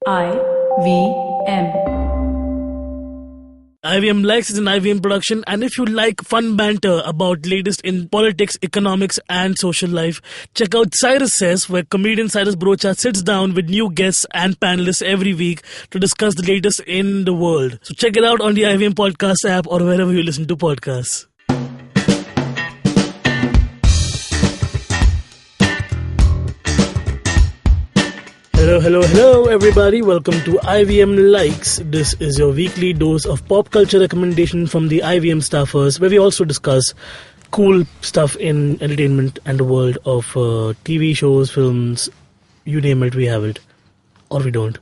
IVM. IVM Likes is an IVM production, and if you like fun banter about latest in politics, economics and social life, check out Cyrus Says, where comedian Cyrus Brocha sits down with new guests and panelists every week to discuss the latest in the world. So check it out on the IVM podcast app or wherever you listen to podcasts. Hello everybody, welcome to IVM Likes. This is your weekly dose of pop culture recommendation from the IVM staffers, where we also discuss cool stuff in entertainment and the world of TV shows, films, you name it, we have it. Or we don't.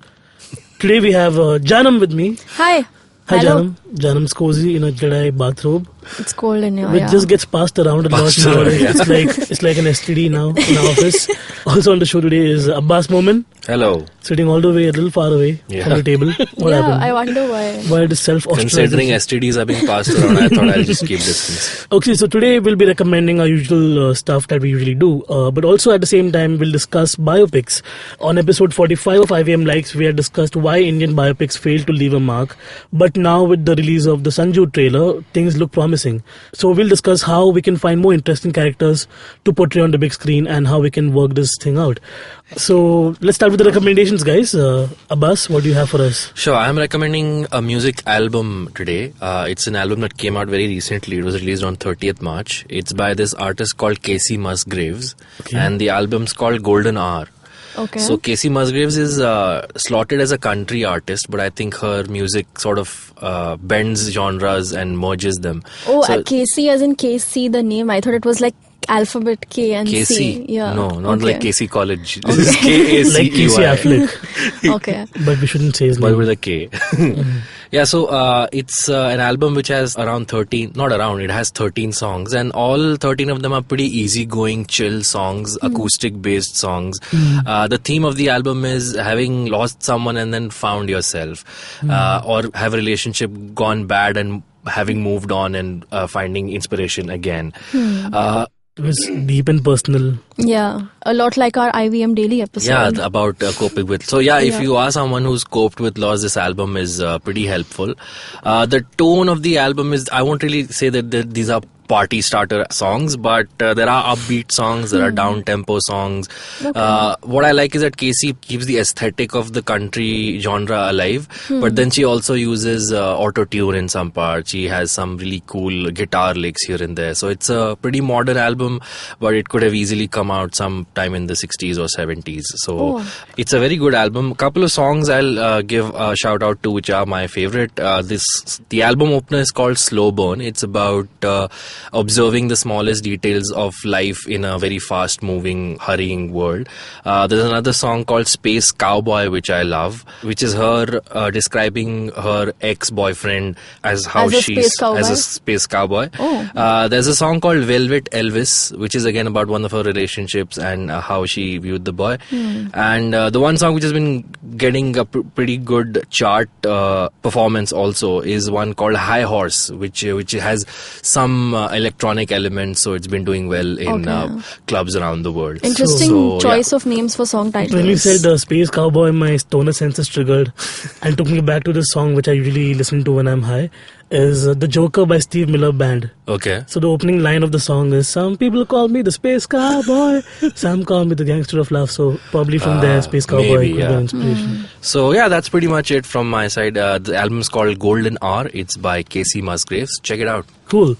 Today we have Janam with me. Hi. Hi Hello. Janam. Janam's cozy in a Jedi bathrobe. It's cold in here, Which just gets passed around a lot now. It's like an STD now in our office. Also on the show today is Abbas Momin. Hello. Sitting all the way a little far away from the table. What happened? I wonder why. Why it is self-ostracization? Considering STDs are being passed around, I thought I'll just keep distance. Okay, so today we'll be recommending our usual stuff that we usually do. But also at the same time, we'll discuss biopics. On episode 45 of IVM Likes, we had discussed why Indian biopics failed to leave a mark. But now with the release of the Sanju trailer, things look promising. So we'll discuss how we can find more interesting characters to portray on the big screen and how we can work this thing out. So let's start with the recommendations, guys. Abbas, what do you have for us? Sure, I'm recommending a music album today. It's an album that came out very recently. It was released on 30th March. It's by this artist called Casey Musgraves. Okay. And the album's called Golden Hour. Okay. So Casey Musgraves is slotted as a country artist, but I think her music sort of bends genres and merges them. Oh, so, Casey as in Casey, the name. I thought it was like alphabet K and Casey. C. Yeah. No, not like Casey College. This is K-A-C-E-Y. Like Casey Affleck. Okay. But we shouldn't say his name. But with a K. Yeah, so it's an album which has it has 13 songs, and all 13 of them are pretty easygoing, chill songs, acoustic-based songs. The theme of the album is having lost someone and then found yourself, or have a relationship gone bad and having moved on and finding inspiration again. It was deep and personal. Yeah, a lot like our IVM daily episode. Yeah, about coping with. So if you are someone who's coped with loss, this album is pretty helpful. The tone of the album is, I won't really say that these are party starter songs, but there are upbeat songs, there are down-tempo songs. Okay. What I like is that Casey keeps the aesthetic of the country genre alive, but then she also uses auto-tune in some parts. She has some really cool guitar licks here and there. So it's a pretty modern album, but it could have easily come out sometime in the 60s or 70s. So it's a very good album. A couple of songs I'll give a shout out to, which are my favorite. The album opener is called Slow Burn. It's about observing the smallest details of life in a very fast moving, hurrying world. There's another song called Space Cowboy, which I love, which is her describing her ex-boyfriend as a space cowboy. There's a song called Velvet Elvis, which is again about one of her relationships and how she viewed the boy. And the one song which has been getting a pretty good chart performance also is one called High Horse, which has some electronic elements, so it's been doing well in clubs around the world. Interesting choice of names for song titles. When you said Space Cowboy, my stoner senses triggered and took me back to this song which I usually listen to when I'm high, is The Joker by Steve Miller Band. Okay. So the opening line of the song is, some people call me the Space Cowboy, some call me the Gangster of Love. So probably from there, Space Cowboy could be inspiration. So that's pretty much it from my side. The album's called Golden Hour. It's by Casey Musgraves. Check it out. Cool.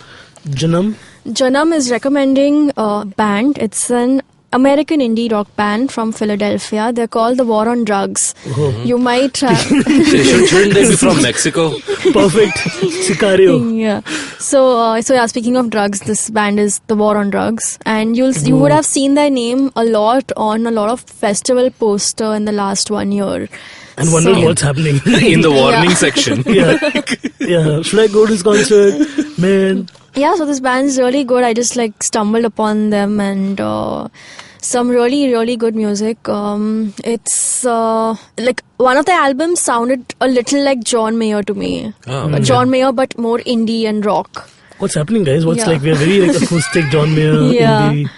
Janam is recommending a band. It's an American indie rock band from Philadelphia. They're called The War on Drugs. You might shouldn't they be from Mexico? Perfect. Sicario. Yeah. So speaking of drugs, this band is The War on Drugs, and you would have seen their name a lot on a lot of festival poster in the last 1 year. And wondering what's happening in the warning section. Yeah. Should I go to this concert, man? Yeah, so this band's really good. I just stumbled upon them and some really, really good music. It's one of the albums sounded a little like John Mayer to me. John Mayer, but more indie and rock. What's happening, guys? We're very acoustic John Mayer indie.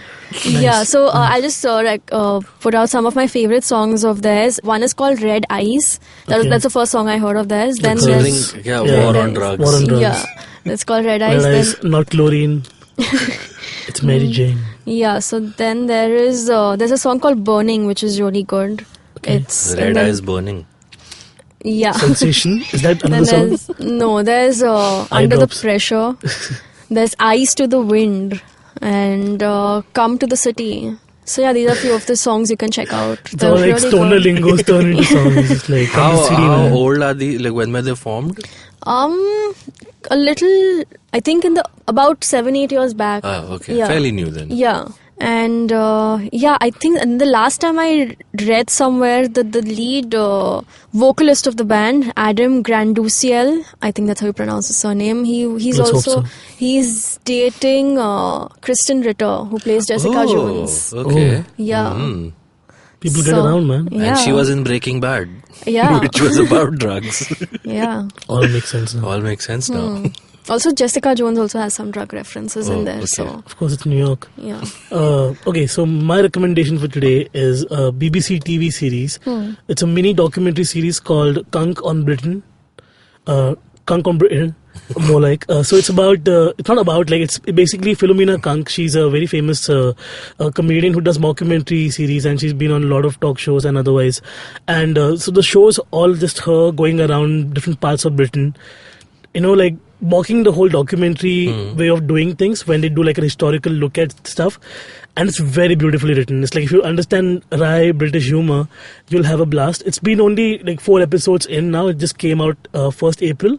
Yeah, so I'll just put out some of my favorite songs of theirs. One is called Red Eyes. That's the first song I heard of theirs. Then there's War on Drugs. War on Drugs. Yeah, it's called Red Eyes. Red Eyes, not chlorine. It's Mary Jane. Yeah, so then there's a song called Burning, which is really good. Okay. It's Red Eyes Burning. Yeah. Sensation. Is that another song? There's Under the Drops. Pressure. There's Eyes to the Wind and Come to the City. So yeah, these are a few of the songs you can check out. It's all like stoner lingos turn into songs. It's like How old are they? Like when were they formed? A little, I think about 7-8 years back. Okay. Yeah. Fairly new then. Yeah. And I think the last time I read somewhere that the lead vocalist of the band, Adam Granduciel, I think that's how you pronounce his surname. He's dating Kristen Ritter, who plays Jessica Jones. Okay. Yeah. People get around, man. Yeah. And she was in Breaking Bad. Yeah. Which was about drugs. Yeah. All makes sense now. All makes sense now. Also, Jessica Jones also has some drug references in there. Okay. So Of course, it's New York. yeah. Okay, so my recommendation for today is a BBC TV series. It's a mini documentary series called Kunk on Britain. Kunk on Britain, more like. So it's about, it's not about, like, it's basically Philomena Kunk. She's a very famous comedian who does mockumentary series, and she's been on a lot of talk shows and otherwise. And so the show's all just her going around different parts of Britain. You know, like, mocking the whole documentary way of doing things when they do like a historical look at stuff, and it's very beautifully written. It's like if you understand wry British humor, you'll have a blast. It's been only like 4 episodes in now. It just came out 1st April,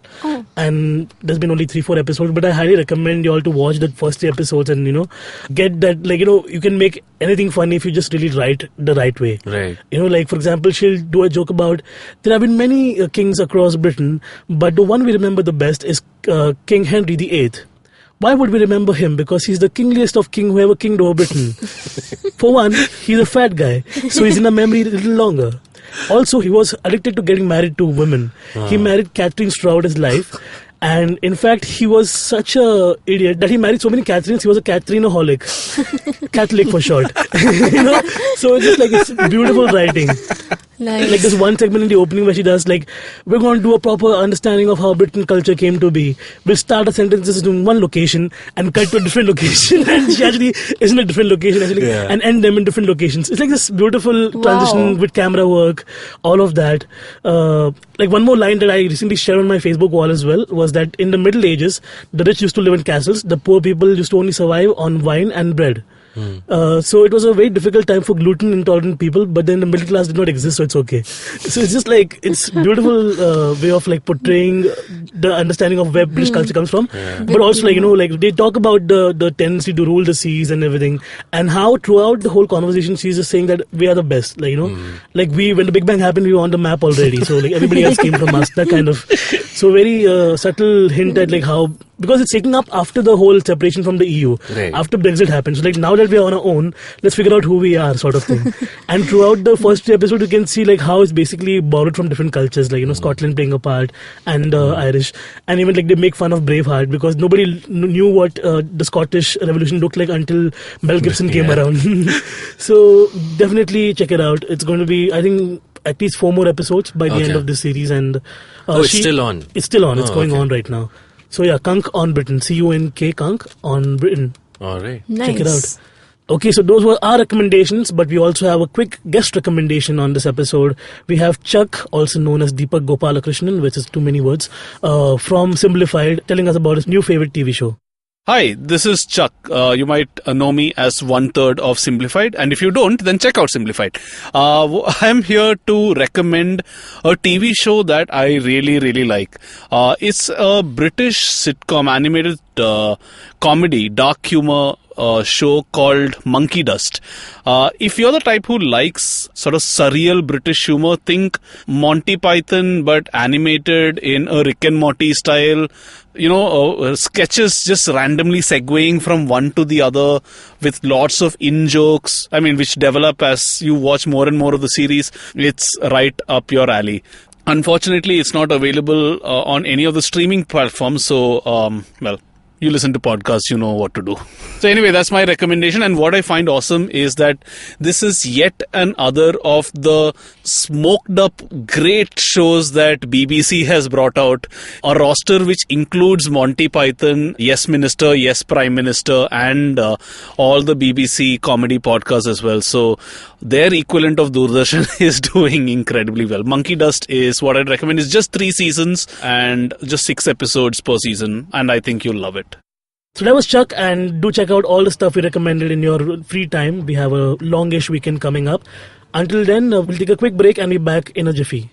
and there's been only 3-4 episodes, but I highly recommend you all to watch the first 3 episodes and get that, like, you can make anything funny if you just really write the right way. Right. Like, for example, she'll do a joke about there have been many kings across Britain, but the one we remember the best is King Henry VIII. Why would we remember him? Because he's the kingliest of king who ever kinged over Britain. For one, he's a fat guy, so he's in our memory a little longer. Also, he was addicted to getting married to women. He married Catherine throughout his life. And in fact, he was such a idiot that he married so many Catherines. He was a Catherineaholic, Catholic for short. So it's just like, it's beautiful writing. Nice. Like, there's one segment in the opening where she does, like, we're going to do a proper understanding of how Britain culture came to be. We'll start our sentences in one location and cut to a different location, and she actually is in a different location actually, and end them in different locations. It's like this beautiful transition with camera work, all of that. Like, one more line that I recently shared on my Facebook wall as well was that in the Middle Ages, the rich used to live in castles, the poor people used to only survive on wine and bread. So it was a very difficult time for gluten intolerant people, but then the middle class did not exist, so it's okay. So it's just like, it's beautiful way of like portraying the understanding of where British culture comes from, but also like, like they talk about the tendency to rule the seas and everything, and how throughout the whole conversation she's just saying that we are the best, like, like when the Big Bang happened, we were on the map already, so like everybody else came from us, that kind of. So very subtle hint at like how, because it's taken up after the whole separation from the EU, after Brexit happened. So like, now that we are on our own, let's figure out who we are, sort of thing. And throughout the first 3 episodes, you can see like how it's basically borrowed from different cultures, like Scotland playing a part, and Irish, and even like they make fun of Braveheart because nobody knew what the Scottish Revolution looked like until Mel Gibson came around. So definitely check it out. It's going to be, I think, at least 4 more episodes by the end of this series, and it's still on. It's still on. It's going on right now. So yeah, Kunk on Britain. CUNK Kunk on Britain. All right. Nice. Check it out. Okay, so those were our recommendations, but we also have a quick guest recommendation on this episode. We have Chuck, also known as Deepak Gopalakrishnan, which is too many words, from Simplified, telling us about his new favorite TV show. Hi, this is Chuck. You might know me as 1/3 of Simplified, and if you don't, then check out Simplified. I'm here to recommend a TV show that I really, really like. It's a British sitcom, animated comedy, dark humor show called Monkey Dust. If you're the type who likes sort of surreal British humor, think Monty Python but animated in a Rick and Morty style. Sketches just randomly segueing from one to the other with lots of in-jokes, which develop as you watch more and more of the series. It's right up your alley. Unfortunately, it's not available on any of the streaming platforms, so, you listen to podcasts, you know what to do. So anyway, that's my recommendation. And what I find awesome is that this is yet another of the smoked up great shows that BBC has brought out. A roster which includes Monty Python, Yes Minister, Yes Prime Minister, and all the BBC comedy podcasts as well. So their equivalent of Doordarshan is doing incredibly well. Monkey Dust is what I'd recommend. It's just 3 seasons and just 6 episodes per season. And I think you'll love it. So that was Chuck, and do check out all the stuff we recommended in your free time. We have a longish weekend coming up. Until then, we'll take a quick break and be back in a jiffy.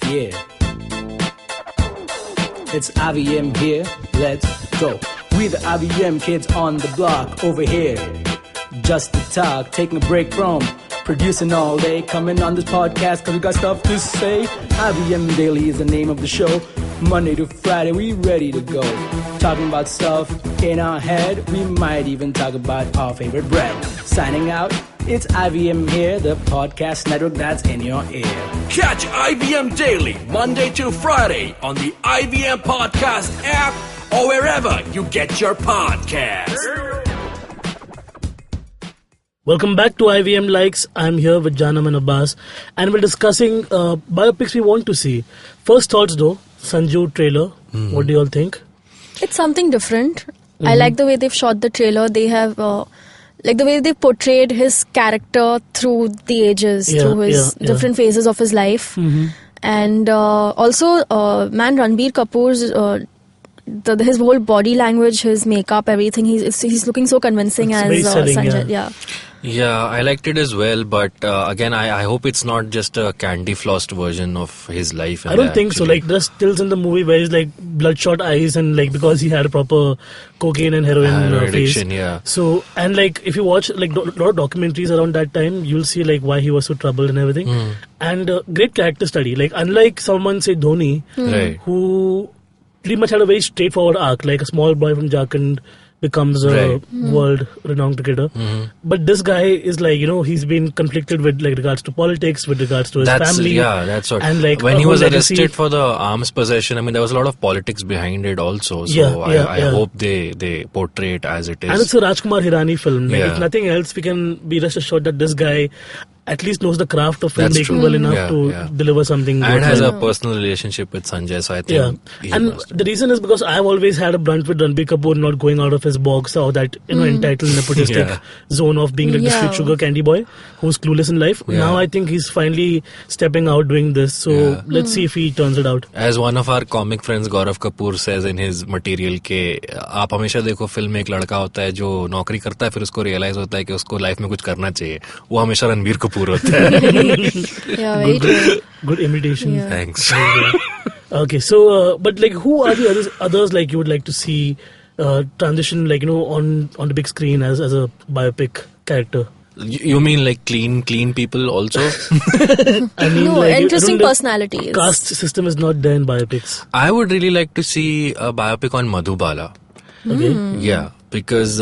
Yeah. It's IVM here. Let's go. We the IVM kids on the block over here. Just to talk, taking a break from producing all day, coming on this podcast cause we got stuff to say. IVM Daily is the name of the show. Monday to Friday, we ready to go. Talking about stuff in our head. We might even talk about our favorite bread. Signing out, it's IVM here, the podcast network that's in your ear. Catch IVM Daily Monday to Friday on the IVM Podcast app or wherever you get your podcasts. Welcome back to IVM Likes. I'm here with Janam and Abbas, and we're discussing biopics we want to see. First thoughts though, Sanju trailer. What do you all think? It's something different. I like the way they've shot the trailer. They have like the way they portrayed his character through the ages, through his different phases of his life. And also Ranbir Kapoor's his whole body language, his makeup, everything, he's looking so convincing as Sanjay. Yeah, I liked it as well, but again, I hope it's not just a candy flossed version of his life. I don't think so. Like, there's stills in the movie where he's like bloodshot eyes, and like because he had a proper cocaine and heroin addiction, face. So, and like if you watch like a lot of documentaries around that time, you'll see like why he was so troubled and everything. And great character study. Like unlike someone say Dhoni, who pretty much had a very straightforward arc, like a small boy from Jharkhand becomes a world-renowned cricketer. But this guy is like, he's been conflicted with like regards to politics, with regards to his family. Yeah, that's what. And like when he was arrested for the arms possession, I mean, there was a lot of politics behind it also. So I hope they portray it as it is. And it's a Rajkumar Hirani film. Like if nothing else, we can be rest assured that this guy at least knows the craft of filmmaking well enough to deliver something. And has a personal relationship with Sanjay, so I think. And the reason is because I've always had a brunt with Ranbir Kapoor not going out of his box or that entitled nepotistic zone of being like the street sugar candy boy who's clueless in life. Now I think he's finally stepping out doing this. So let's see if he turns it out. As one of our comic friends Gaurav Kapoor says in his material के आप हमेशा देखो film में एक लड़का होता है जो नौकरी करता है फिर उसको रियलाइज होता है कि उसको लाइफ में कुछ करना चाहिए वो हमेशा Ranbir Kapoor Good imitation. Thanks. Okay, so but like who are the others like you would like to see transition like on the big screen as a biopic character? You mean like clean people also? I mean, no, like, interesting personalities. Caste system is not there in biopics. I would really like to see a biopic on Madhubala. Okay. Yeah, because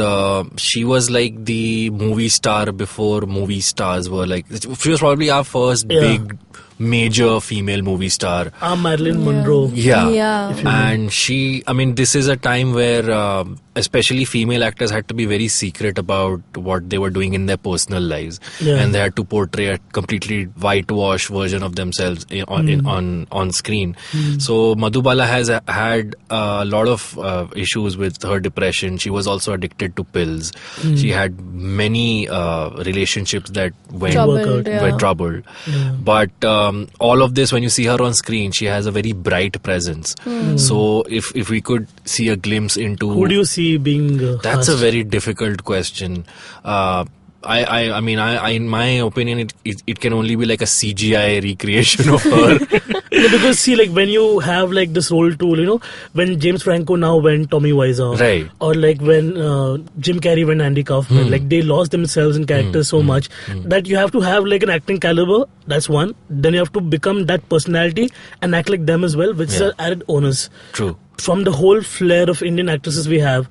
she was like the movie star before movie stars were like. She was probably our first big major female movie star. Marilyn Monroe. Yeah. And she, I mean, this is a time where especially female actors had to be very secret about what they were doing in their personal lives. And they had to portray a completely whitewash version of themselves on screen. So Madhubala has had a lot of issues with her depression. She was also addicted to pills. She had many relationships that were troubled. But all of this, when you see her on screen, she has a very bright presence. So if we could see a glimpse into who do you see being that's a very difficult question. I mean, in my opinion, it can only be like a CGI recreation of her. Because see, like when you have like this role tool, when James Franco now went Tommy Wiseau, right? Or like when Jim Carrey went Andy Kaufman, like they lost themselves in characters so much that you have to have like an acting caliber. That's one. Then you have to become that personality and act like them as well, which is an added onus. True. From the whole flair of Indian actresses we have,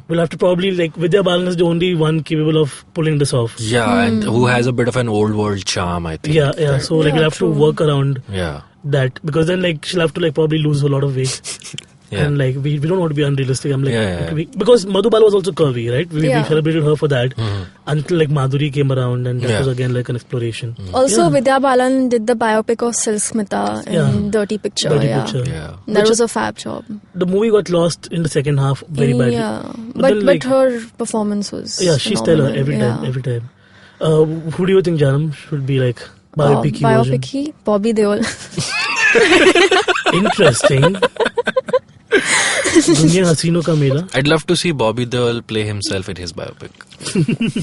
we'll have to probably like Vidya Balan is the only one capable of pulling this off. Yeah, and who has a bit of an old world charm, I think. Yeah. So like we'll have to work around. Yeah. that, because then like she'll have to like probably lose a lot of weight. Yeah. And like we don't want to be unrealistic. I'm like Yeah. because Madhubala was also curvy, right? We celebrated her for that until like Madhuri came around, and that was again like an exploration. Also, Vidya Balan did the biopic of Silk Smita in Dirty Picture. Picture. Yeah. That was a fab job. The movie got lost in the second half very badly. Yeah, But but then, like, her performance was she's stellar every time. Who do you think, Janam, should be like biopic version? Biopic Bobby Deol. Interesting. Dunya Hasino Ka Mela. I'd love to see Bobby Deol play himself in his biopic.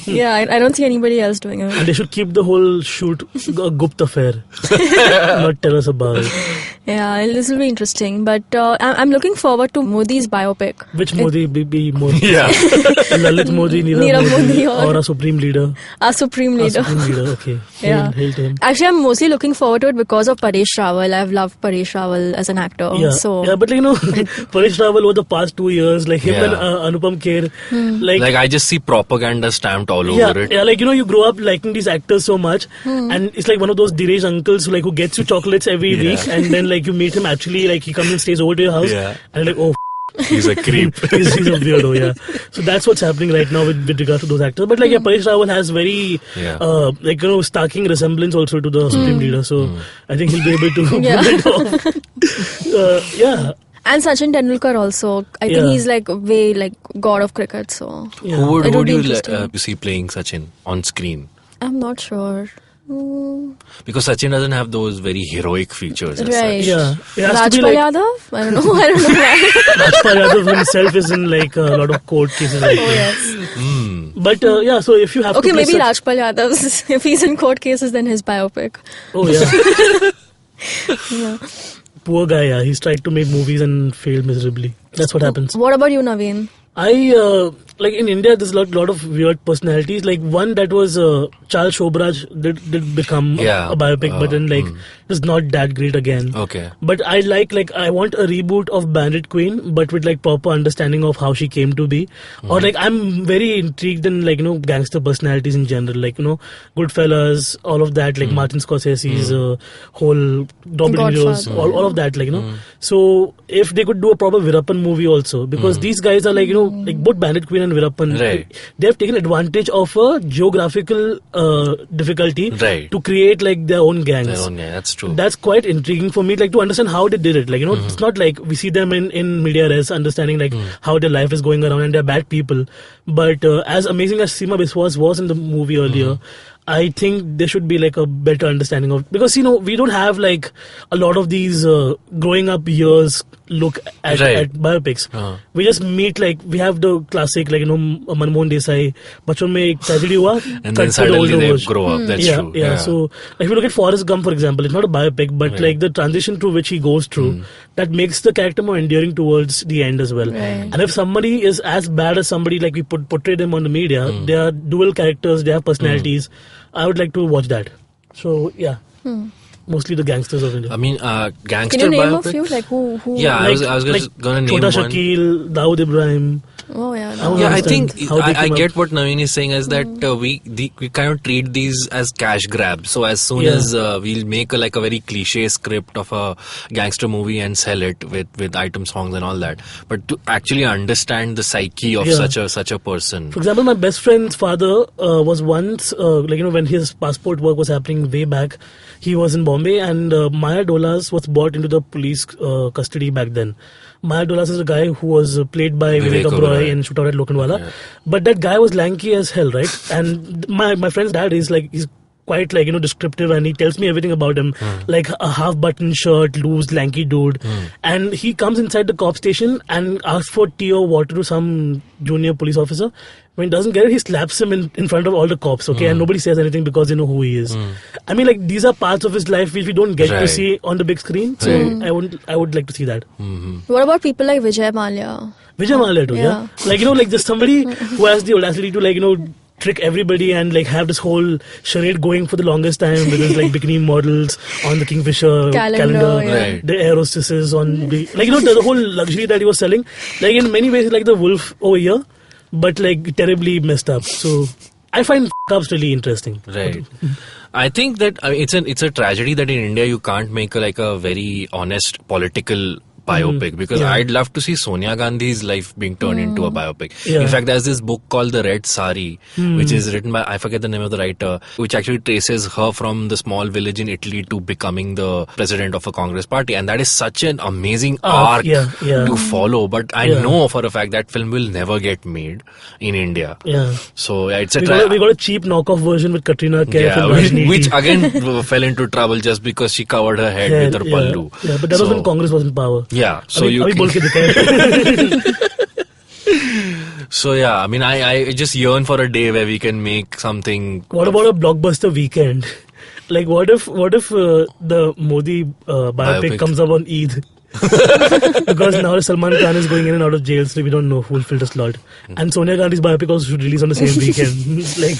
Yeah, I don't see anybody else doing it. And they should keep the whole shoot a Gupt affair. Not tell us about it. Yeah, this will be interesting. But I'm looking forward to Modi's biopic. Which Modi be more? Yeah. Lalit Modi, Nirav Modi, or our Supreme Leader? Our Supreme Leader. Okay. Yeah. Hail to him. Actually, I'm mostly looking forward to it because of Paresh Rawal. I've loved Paresh Rawal as an actor. Yeah, So but like, you know, Paresh Rawal over the past 2 years, like him and Anupam Kher, Like I just see propaganda stamped all over it. Yeah, like, you know, you grow up liking these actors so much, and it's like one of those deranged uncles who gets you chocolates every week, and then like you meet him actually, like he comes and stays over to your house, and like, oh, He's a creep. he's a weirdo, yeah. So that's what's happening right now with regard to those actors. But like, Paresh Rawal has very, like, you know, starking resemblance also to the Supreme Leader. So I think he'll be able to pull it off. Yeah. And Sachin Tendulkar also. I think he's like way like god of cricket. So Who would be you interesting. see playing Sachin on screen? I'm not sure. Because Sachin doesn't have those very heroic features. As Right. such. Yeah. It has to be Rajpal like, Yadav? I don't know. I don't know why. Rajpal Yadav himself is in like a lot of court cases right now. Yes. But yeah, so if you have Okay, to play maybe Rajpal Yadav. If he's in court cases, then his biopic. Oh yeah. Poor guy, yeah. He's tried to make movies and failed miserably. That's what happens. What about you, Naveen? I like in India, there's a lot of weird personalities. Like one that was Charles Shobraj did become a biopic, but then like it was not that great again. Okay. But I I want a reboot of Bandit Queen, but with like proper understanding of how she came to be. Or like I'm very intrigued in like, you know, gangster personalities in general, like, you know, Goodfellas, all of that, like Martin Scorsese's whole Robert De Niro's, all of that, like, you know. So if they could do a proper Virappan movie also, because these guys are like, you know, like both Bandit Queen and Virappan, they have taken advantage of a geographical difficulty to create like their own gangs. Their own gang, that's true. That's quite intriguing for me, like to understand how they did it. Like, you know, it's not like we see them in media res, understanding like how their life is going around and they're bad people. But as amazing as Seema Biswas was in the movie earlier, I think there should be like a better understanding of, because, you know, we don't have like a lot of these growing up years look at biopics. We just meet, like, we have the classic, like, you know, Manmohan Desai, bachon mein ek tragedy hua, and then suddenly they grow up. That's true. Yeah. So, like, if you look at Forrest Gump, for example, it's not a biopic, but like the transition through which he goes through, that makes the character more endearing towards the end as well. And if somebody is as bad as somebody, like we portray them on the media, they are dual characters, they have personalities. I would like to watch that. So yeah, mostly the gangsters of India. I mean, gangster Can you name biopic? a few? Like who? Yeah, like, I was gonna name Chota one. Shakil, Dawood Ibrahim. Oh yeah. Yeah, I think I get up. what Naveen is saying is that we kind of treat these as cash grabs. So as soon as we'll make a very cliche script of a gangster movie and sell it with item songs and all that, but to actually understand the psyche of such a person. For example, my best friend's father was once like, you know, when his passport work was happening way back, he was in Bombay, and Maya Dolas was brought into the police custody back then. Maya Dolas is a guy who was played by Vivek Oberoi in Shootout at Lokhandwala. Yeah. But that guy was lanky as hell, right? And my friend's dad is like, he's quite like, you know, descriptive, and he tells me everything about him, like a half-button shirt, loose, lanky dude. And he comes inside the cop station and asks for tea or water to some junior police officer. When he doesn't get it, he slaps him in front of all the cops, okay? And nobody says anything because they know who he is. I mean, like, these are parts of his life which we don't get to see on the big screen. So I would like to see that. What about people like Vijay Mallya? Vijay Mallya too, yeah? Like, you know, like just somebody who has the audacity to, like, you know, trick everybody and like have this whole charade going for the longest time with his like bikini models on the Kingfisher calendar, the air hostesses on the, like, you know, the whole luxury that he was selling. Like, in many ways, like the wolf over here, but like terribly messed up. So I find ups really interesting. Right. I think that it's a tragedy that in India you can't make a very honest political biopic, because I'd love to see Sonia Gandhi's life being turned into a biopic. Yeah. In fact, there's this book called The Red Sari, which is written by, I forget the name of the writer, which actually traces her from the small village in Italy to becoming the president of a Congress party. And that is such an amazing arc to follow. But I know for a fact that film will never get made in India. Yeah. So it's a we got a cheap knockoff version with Katrina Kaif and which again fell into trouble just because she covered her head with her pallu. Yeah, but that was when Congress was in power. Yeah, so So yeah, I mean, I just yearn for a day where we can make something. What about a blockbuster weekend? Like, what if the Modi biopic comes up on Eid? Because now Salman Khan is going in and out of jail, so we don't know who will fill the slot. And Sonia Gandhi's biopic also should release on the same weekend. It's like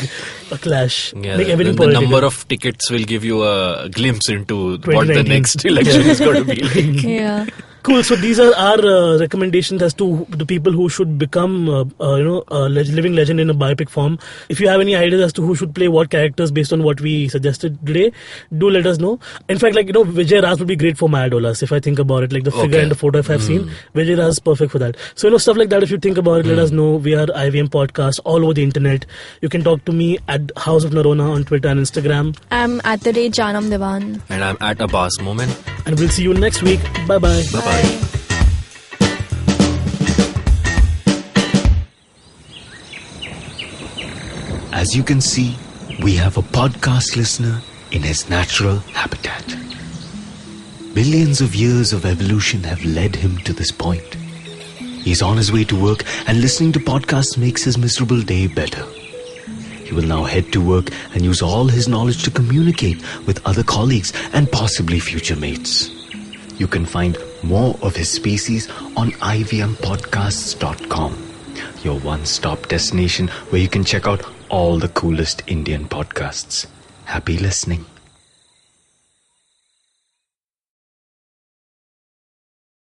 a clash. Yeah, like everything the number of tickets will give you a glimpse into what the next election is going to be like. Yeah. Cool. So these are our recommendations as to the people who should become, a living legend in a biopic form. If you have any ideas as to who should play what characters based on what we suggested today, do let us know. In fact, Vijay Raj would be great for Mayadolas if I think about it. Like the figure and the photo if I've seen, Vijay Raj is perfect for that. So stuff like that. If you think about it, let us know. We are IVM Podcast all over the internet. You can talk to me at House of Narona on Twitter and Instagram. I'm at the rate Janam Devan. And I'm at Abbas Moment. And we'll see you next week. Bye bye. Bye bye. As you can see, we have a podcast listener in his natural habitat. Billions of years of evolution have led him to this point. He's on his way to work, and listening to podcasts makes his miserable day better. He will now head to work and use all his knowledge to communicate with other colleagues and possibly future mates. You can find more of his species on ivmpodcasts.com, your one-stop destination where you can check out all the coolest Indian podcasts. Happy listening.